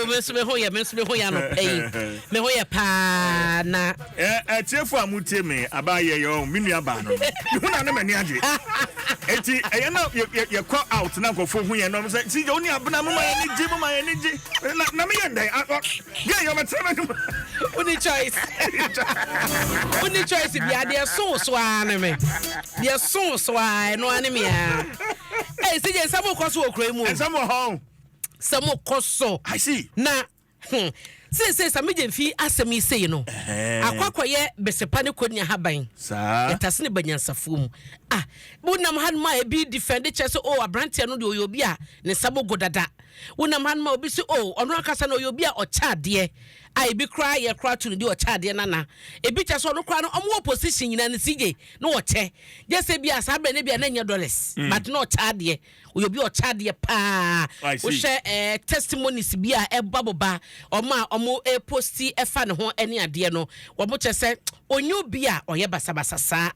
me ho ya no pay me ho ya pa na tiefo amutie me abaye yo me nua ba no hu na mani age eti eya na ye call out na go fo hu ye no say si oni abna mama ye ni ji na me yenda ge yo metrema no Uni choice bi ade so ane me de so no ane me a si je samo koso okra mu samo ho samo koso I see na say samije mfi asemi sei no akwakoye besepa ne konya haban sa yetase ne banyansafo mu wonam han ma e bi defend chese abrante no de oyobi a ne sabo godada wonam han ma obi se ono akasa na oyobi a ochaade ai bi kra ye kra to ne de ochaade nana e bi chese ono kra no omo opposition nyina ne sije no oche je se bi asabe ne bi na nya dollars but no ochaade oyobi ochaade pa wo she testimonies bi a eboba omo posti efa ne ho ene ade no wo mo chese onyu bi a oye basabasa sa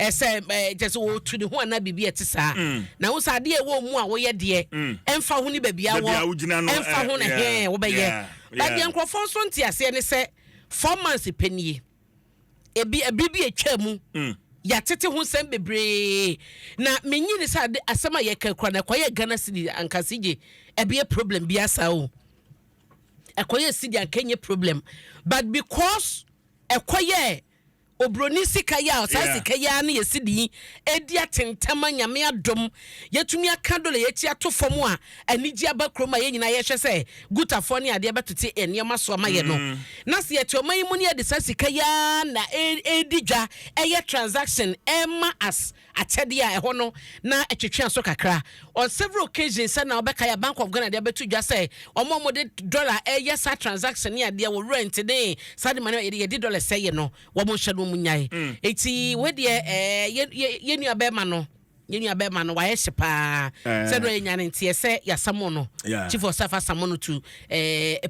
se just wo to the ho na bibia ti sa na wo sa de e wo mu a wo ye de emfa ho ni babia wo emfa ho na wo be ye ba de nkrofo so ntiase ne se 4 months penie ebi etwa mu ya tete ho sem bebre na menyi ne sa asema ye kakra na kwaye Ghana city ankasije ebe problem bi asa o ekoye city ankenye problem but because ekoye obroni sikaya o sa sikaya na yesidi edi atentama nyame adom yetumi aka dole yeti atofom a anigi abakroma ye nyina ye hwe se gutafo ne ade betete eniema so ma ye no na se yeti oman mu ne ade sa sikaya na edidwa eye transaction ema as atede a eho no na etwetwe so kakra on several occasions na obeka ya Bank of Ghana de betu dwa se omo de dollar eye sa transaction ne ade wo rent de sa de mane ye de dollar say no wo mo hwe munyai eti we de ye nua be ma no wa ye hyepa se do enya ne ntie se ya samo no chief of staff samo no to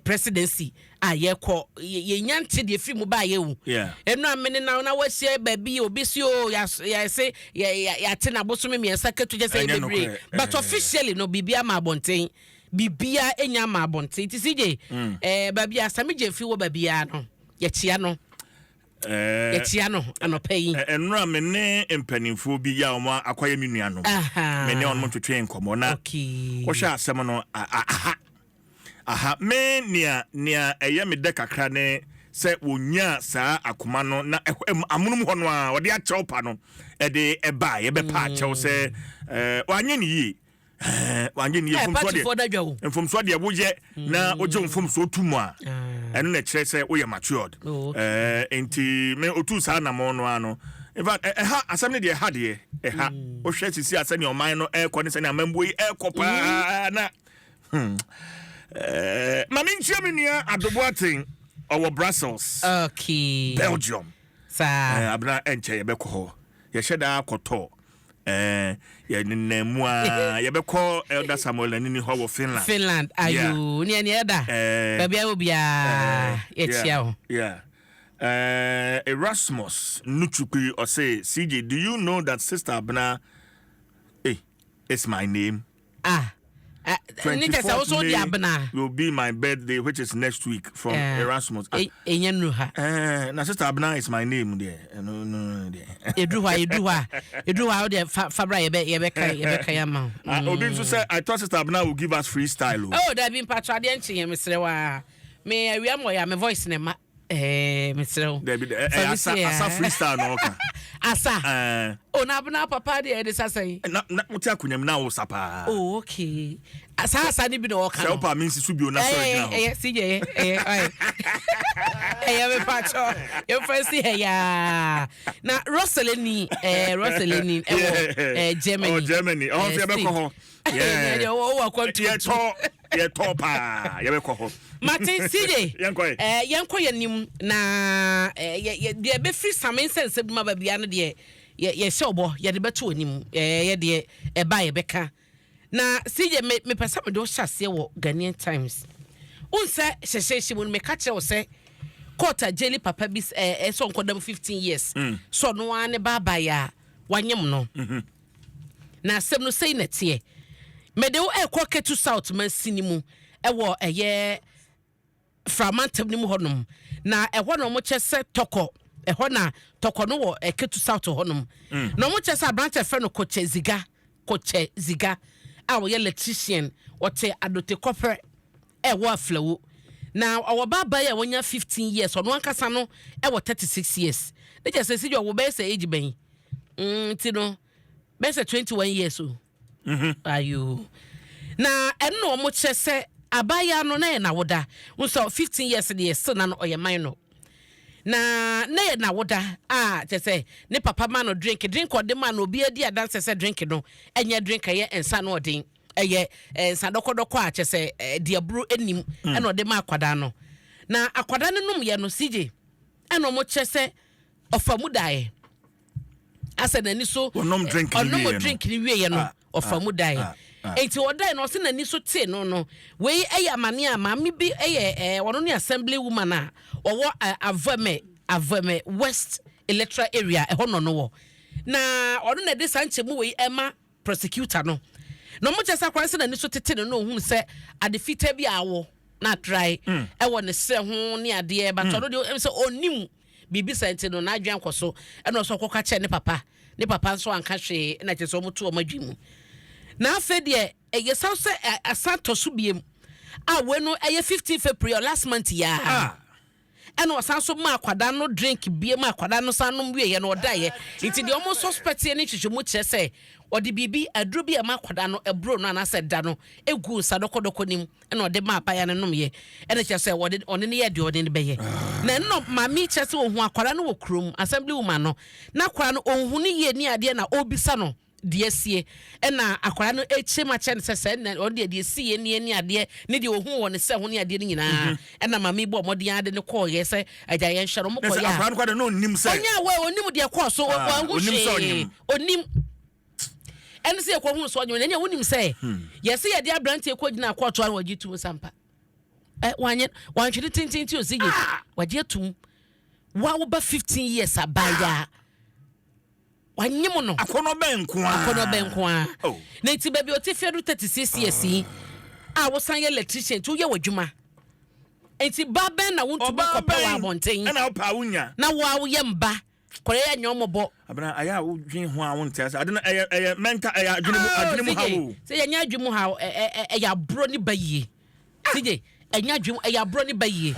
presidency ye ko ye nyante de free mu ba ye wu enu amene na wa sie ba bi obi si o ya se ya te na bosome me esa ketu je se bebre but officially no bibia ma abonten bibia enya ma abonten ti sije ba bia samije fi wo ba bia no ye chia no anopai enra me ne empanimfo bi ya omo akwaye menua no me ne on mo twetwe nkomo na wo hwa asem no me nia eye me de kakra ne se wonya saa akoma no na amunum ho no a ode a chewpa no de eba ye be pa chew se wanye ni yi wanje ni mfom so de woje na oje mfom so tumu a eno na kire se wo ye matured enti me otu sa na mo no ano in fact asem ne de ha de wo hwe sisi asani oman no ko ne se na mambo yi pa na mami nchia menua adoboaten owo Brussels Belgium sa abna enche ye be ko ho ye hweda akoto ya nemua ya beko Elder Samuel nini ho wo Finland ayo ni eda babia obia etia Erasmus Nuchukwi or say CJ, do you know that Sister Abna it's my name? Will be my birthday, which is next week from Erasmus. Na Sister Abna is my name there. No. How the Fabra Yebeka. Odin say I thought Sister Abna will give us freestyle. Oh, that been patradian Mr. May we are my voice name. Mr. Asa freestyle no asa na papa de say na mutia kunyam na wo sapa okay asa ni bi no ka so pa min sisu bi ona so na CJ me pacho you first ya na Roselini Germany fi be ko ho yeah o kwatu ye topa ye be ko ho Martin CJ yanko yanim na de be free samen sense bi ma ba bia no de ye shobo ye de beto onim ye de e ba ye beka na CJ me pesa me do hyase wo Ghanaian Times unse hyehyehye mu me ka kire wo se quarter jelly papa bis so nkodam 15 years so no ane baba ya wanyem no na asem no sei na tie me de wo e kwa ketu south man sinimu ɛwɔ ɛyɛ framantem nim honom na ɛhɔ no mo kyɛ toko ɛhɔ na toko no wɔ Ketu South honom na mo kyɛ sɛ abrante fɛ no koche ziga a wɔyɛ electrician wɔte adote kɔpɛ ɛwɔ aflawo na ɔwɔ baba ya wonya 15 years ɔno ankasa no ɛwɔ 36 years ne kyɛ sɛ sijo wo bɛ sɛ age bɛn ti no bɛ sɛ 21 years o ayo na ɛno mo kyɛ sɛ abaya no na yɛ na woda nso 15 years de still na no ɔyɛ man no na yɛ na woda kyɛ sɛ ne papa ma no drink ɔde ma no obi adi adanse sɛ drink no ɛnyɛ drink ɛyɛ ensa no ɔden ɛyɛ ensa dɔkɔdɔkɔ a kyɛ sɛ diaburo enim ɛna ɔde ma akwada no na akwada no nom yɛ no CJ ɛna mo kyɛ sɛ ɔfa mu dae asa nani so ɔnom drink ni wie yɛ no ɔfa mu dae enti odai no se nani so te no we eya mane a maami bi eye wono ne assembly woman a owo avame west electoral area ehɔ no wo na ɔno na de sanche mu we ema prosecutor no mo kyesa kwan se nani so tete no hu se adefita bi awo na try ɛwɔ ne se ho ne ade ba to no de se onim bibi sente no na adwan kɔso ɛna so kɔka kyɛ ne papa nso anka hwe na kyesa omo to omadwi mu na afede eye saw se asanto so biem a we no eye 15 February last month ya and osan so ma akwada no drink biem akwada no sanom wie ye no odaye nti de omo suspect ye ne hwehwemu kire se odi bibi aduro bi ma akwada no ebro no anase da no egu sadokodoko nim na ode ma apaya ne nom ye ene kire se ode one ne ye de ode ne be ye na no mami kire se ohun akwada no wokrom assembly woman no na akwada no ohun ne ye ni ade na obisa no DSC ena akwara no echema chen sese na on de DSC ni ade ne de ohun won se ho ne ade nyina ena mami bo modin ade ne call ye se agya ye hwere mo koya akwara no kwade no nim se onya we onim de call so onim ene se ko hu so onyo ne onim se ye se ye de abrante ko gina court an waji tu sampa wanye twede tintin ti o sige waji atum wa wo ba 15 years abaya wanyemo no akono benkoa na nti baby o te fedu 36 years a wo san ye electrician tu ye wadwuma enti ba ben na wontu ba kopa wa abonten na wo pa wunya na wo ye mba kore ya nyomobo abana aya wo dwen ho a won tia ade na eye mental eye adwene mu hawo se ye nya adwemu ha eye abro ni bayi sije enya adwemu eye abro ni bayi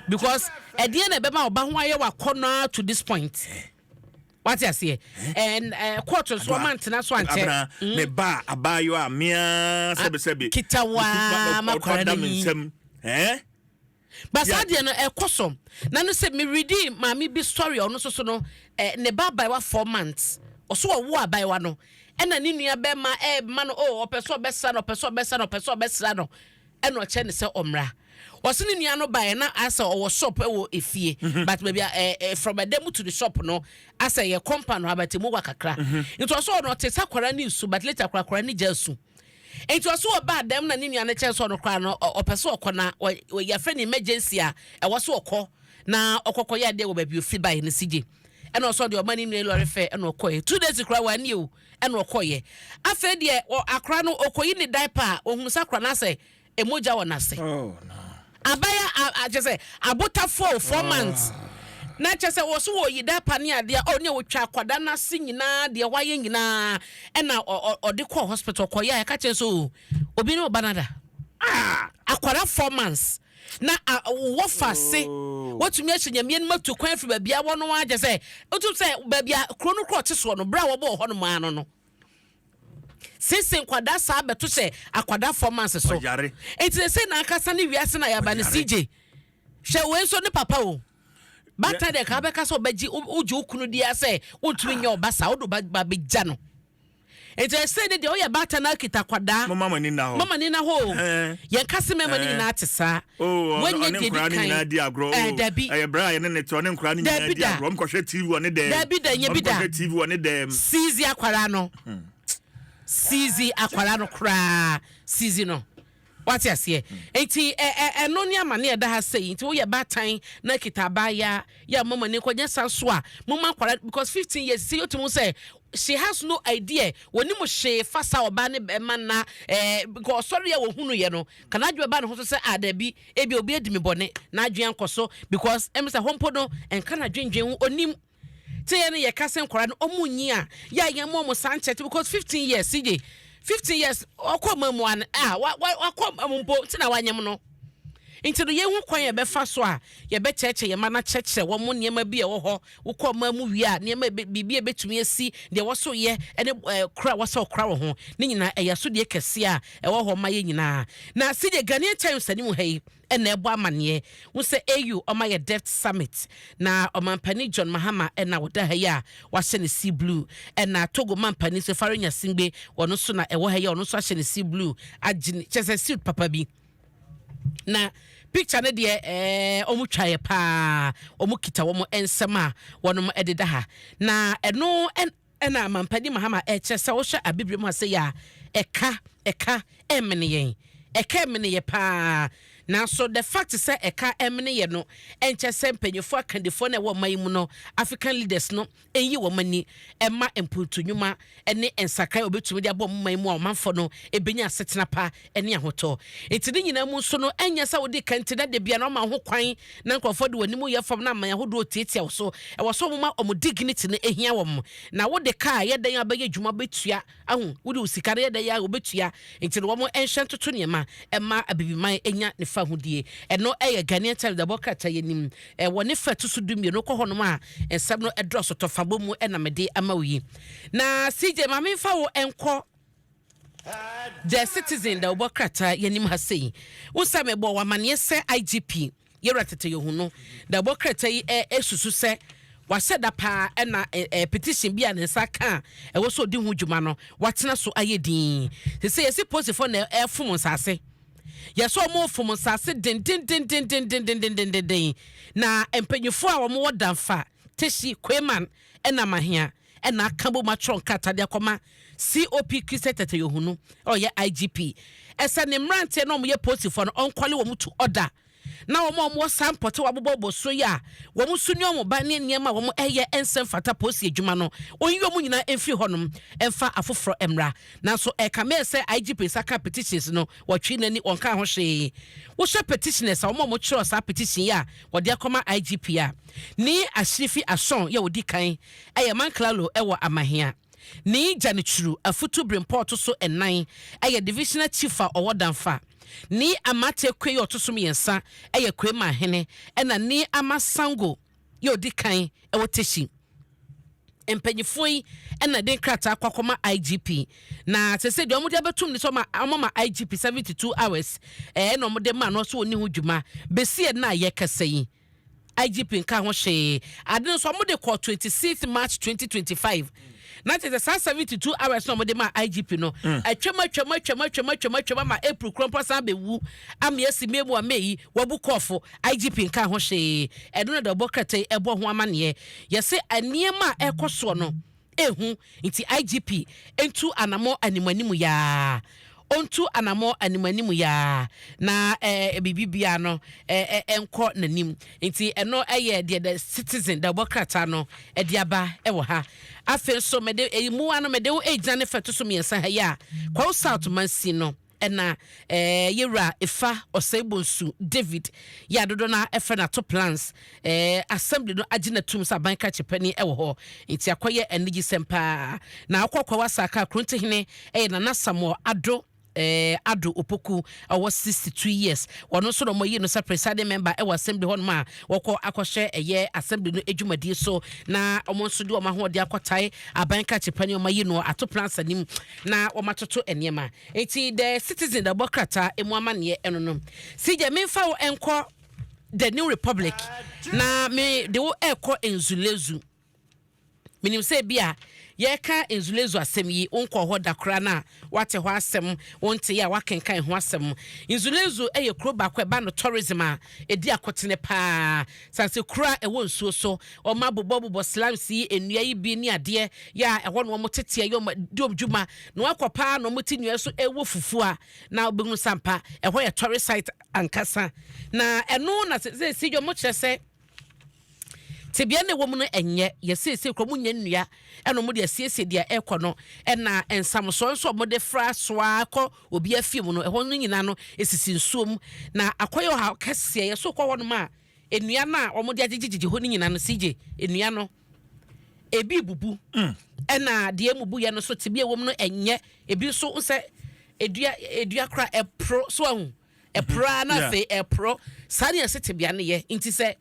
because ede na be ma oba ho aye wa corner to this point. What I say, and quarters so mantina so ante ne ba abayo a mia sebe kitawa Adom Nsem Basadia no ekosom na no se me ready mami bi story ono so no ne ba wa 4 months oso wo abayo no ena ne nua be ma no opeso besa no ena o che ne se omra wasini nia no buy na asa owo shop ewo efie but maybe from a demo to the shop no asa ye compound habati mu wakakra it was so no tesa kwara ni su but later kwara ni jasu it was so bad dem na ni nia na che so no kwara no opeso okona ya friend emergency a e was so okọ na okokọ ya de wo ba bi ofi buy ni CJ and also the money ni lorry fair and okoye 2 days kwara wa ni o and okoye afa de akra no okoyi ni diaper ohun sakra na say emoja wona say oh no abaya just abota 4 months na chese wo so wo yida pane ade o ne wo twa akwada na se nyina de waye nyina e na ode call hospital ko ya ka chese o obi ne obanada akwada 4 months na wo fase wotumi ahyanyamie no matu kwan fi babia wo no agye se otum se babia krono kro teso no bra wo bo ho no ma no sisi nkwada saa beto se akwada 4 months so enti se na akasa ne wiase na yaba ne CJ hwe wenso ne papa o bata de ka beka so baji uji ukunu dia se wontumi nya obasa wodo ba begya no enti se ne de oya bata na kita kwada mama ni na ho ye kase mema ni na atesa wonye de kan na di agro e bra ye ne to ne nkra ni na di agro mkohwe TV one de mkohwe TV one de sizi akwara no Sizi akwara no kra sizi no what you say enti eno ni amane eda ha sei enti wo ye batan na kitaba ya mama ne konya sanso a mama akwara because 15 years see yotumu say she has no idea when you she fasa obane na because sorry ya wo hunu ye no kana adwe ba ne ho so se adabi ebi obi edimi bone na adwe ankoso because emsa hompo no enka na dwendwen onim te ne ye kase nkora no omunyi a ya ye mo sanchete because 15 years CJ 15 years okoma mu an wakoma mpo ti na wanyem no into the yehu kwan ye befa so a ye be cheche ye mana cheche wo mo niema bi e wo ho wo koma mu wi a niema bibi e betumi asi de wo so ye ene kra wo so kra wo ho ne nyina e yaso de kese a e wo ho ma ye nyina na si de Ghanaian Times ani mu hai ene ebo amane wo se AU o ma ye Debt Summit na o mampani John Mahama ena wo da ha ya wa hye ne sea blue ena Togo mampani so farenya singbe wo no so na e wo ha ya wo no so hye ne sea blue agini chese suit papa bi na picture ne de omu twaye pa omu kita wo mo ensem a wono ededa ha na eno ena mampani Mahama chese wo hye abibire mu ase ya eka emene yen eka emene ye pa na so the fact is say eka emene ye no enche se mpanyefo akandefo na wo mayimu no African leaders no enyi wo mani emma emputu nyuma ene ensakai obetumi de abom mayimu a manfo no ebenya asetena pa ene ahoto etidi nyina mu so no enya sa wo de kantida de bia no ma ho kwan na nkofo de wanimu ye fam na man ahodo tietia wo so e wo so mo omo dignity ne ehia wo mo na wo de ka ye dan abaye dwuma betua ahu wo de usikare ye dan ya obetua etidi wo mo enhye toto niema emma abibiman enya ne hudie eno eye Ghanaian Times the bokata yenim woni fatu so dumie no kɔ honom a ensem no edroso to fabo mu ena mede amawi na CJ mame fa wo enko the Citizen the bokata yenim ha sei wo same bo wa mane se IGP yeratete yehuno the bokata yi esusu se waseda pa ena petition bia ne saka wo so di hu dwuma no watena so ayedin se yesi posifo na efum nsase yeso mo fom nsase den na empanyefo a wo mo danfa teshi kweman ena mahia ena akambo matron kata de akoma COP kisetete yohunu oye IGP esa ne mrante no mo ye posifo no onkwale wo mutu order na wo sampote wo bobo so ya wo musuni wo ba ne niema wo eye ensem fata posi adwuma no onyo mu nyina emfi honom emfa afoforo emra na so kame se IGP saka petitions no wo twi nani wonka ho hwe wo hwe petitioners a wo kiro sa petition ya wo de akoma IGP ya ni ashrifi ason ya wodi kan eye manklalo ewo amahia ni janichuru afutu brimport so enan eye divisional chief a owodanfa ni amate kwe otosom yensa eye kwe ma hene ena ni amasango yo di kan ewoteshi empanyifoi ena den krata kwakoma IGP na sese de omo de betum ni so ma IGP 72 hours na omo de ma no so oni hudwuma besi na ye kasayi IGP nka ho hwe ade so omo de 26 March 2025 na te sa 72 hours no mo de ma IGP no atwema ma April kromposa bewu am yesi memu ameyi wabu kofo IGP nka ho hwe edo na de bokate ebo ho amane yese aniema ekoso no ehu nti IGP entu anamo animanimu ya ontu anamo animanimu ya na bibibia no enko nanim nti eno eye the Citizen the bokrata no ediaba ewo ha afen so mede mu ano mede wo ejane feto so miensa ha ya kwa South Mansi no ena yera efa osebonsu David ya dodo na efa na to plans assembly no agina tum sa banka chepani ewo ho nti akoye enigi sempa na akokwa wasaka kronte na nasamo Ado Opoku awo 62 years wono so no moyi no sa presiding member e assembly hon ma woko akɔhye eye assembly no edwumadi so na omo so de o ma ho de akotai abanka chepani o mayi no ato plans anim na o matoto eniema enti the Citizen the bokrata emu amane eno no sije memfa wo enko the New Republic na me de wo ekɔ enzulezu minim se bia yeka enzulezu asem yi onko ho dakora na wate ho asem wonte ya wakenkan ho asem enzulezu eye kro ba kwa ba no tourism a edi akotene pa sanse kura ewo nsuo so o ma bobo slams yi enua yi bi ni ade ya eho no mo tete yo diom dwuma no akopa no mo tinua so ewo fufu a na obegu sampa eho ya tourist site ankasa na eno na se si yo mo kyerese tebia ne wo mu no enye yesese kro mu nya nnua eno mu de asiesie de ekọ no na ensamso nso mo de fra soa akọ obi afie mu no ehọ no nyina no esisi nsuom na akoyo ha kese yeso kọ wono ma ennua na omo de agigigi ho nyina no sije ennua no ebi bubu na de emubu ye no so tebia wo mu no enye ebi so nse edua kra epro so ahu epra na fe epro sani ase tebia ne ye nti se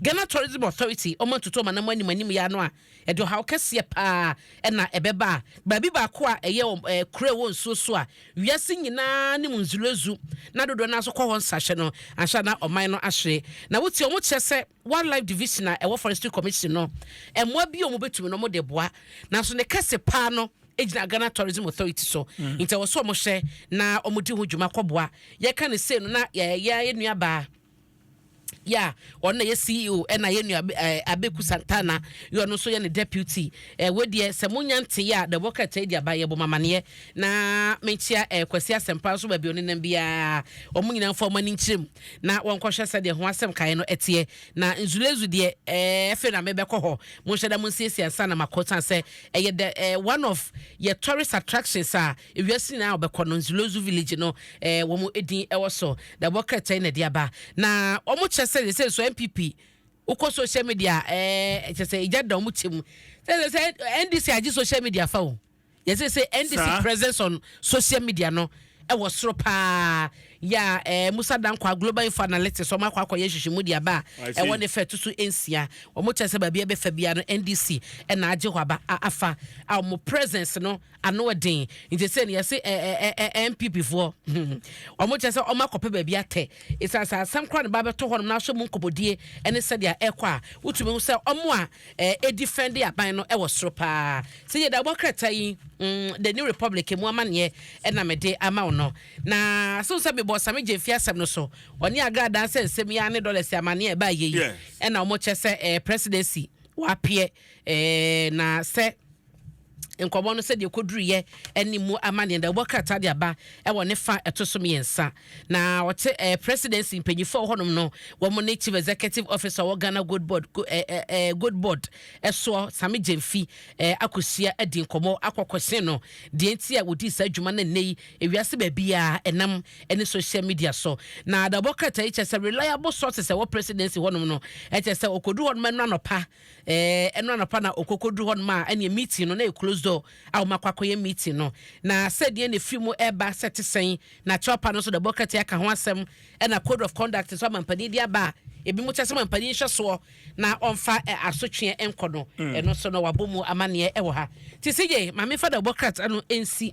Ghana Tourism Authority omo tutu ma na manim ya no a edo ha okese pa na ebeba ba bi ba ko a eye kure wo nso so a wiase nyina ne munzulezu na dodo na so kɔ hɔ nsahye no ahya na ɔman no ahye na wuti omo kyese wildlife division a ɛwɔ forestry commission no ɛmoa bi omo betumi no mo de boa na so ne kese pa no ejina Ghana Tourism Authority so nti wo so omo hye na omo di ho dwuma kɔboa ye ka ne se no na ya enua ba ya ona ye CEO na ye nua Abeku Santana yo no so ye ne deputy we de semunya nte ya the worker tell dia ba ye bo mamane na menchia kwasi asempa so ba bi oni na bia omu nyina fo mani nchirem na wonkohwe se de ho asem kan no etie na nzulezu de efe na mebekɔ hɔ mo hweda mo siesie ansa na makota se ye the one of ye tourist attractions a ewiasi na obekɔ no nzulezu village no wo mo edin ɛwɔ so the worker tell na dia ba na omo say so MPP uko social media say ijada omuchim say NDC agi social media fa o yes say NDC presence on social media no e was soro pa ya Musa Dankwa Global Info Analytics o makwa akoye hwehwemu dia ba e won fe tutu ensia o mo chese ba bia be fa bia no NDC e na age hwaba afa a mo presence no ano odin nti say ne say MPP for o mo chese o makope ba bia te isa sam kra ne ba beto ho no na so mu nkobodie ene se dia ekwa a utumi hu se o mo a e defend aban no e wo soro pa say da bokrata yi the New Republic mu amane e na mede ama no na so se Sami Jefia Sam no so oni aga dan se nsem ya ne dollars amane e ba ye yi e na omo chese presidency wa pie na se nkobo no se de koduriye animu amane da bokata de aba e woni fa etosom yensa na wote presidency mpanyifo honom no wo mo ne chief executive officer wo Ghana good board eso Sami Jemfi akosia edi nkomo akokose no de enti a wodi sa adwuma na nei ewiase ba bia enam ene social media so na da bokata ichese reliable sources wo presidency honom no echese okodu honom no anopa eno anopa na okokodu honom a ene meeting no na close door a makwakoye meeting no na said ye ne fimu eba setisen na chopa no so the bucket ya ka ho asem e na code of conduct so mampani dia ba ebi mu chese mampani hweso na onfa asotwe enkono eno so no wabomu amane e wo ha ti sije mame fa the bucket anu ensi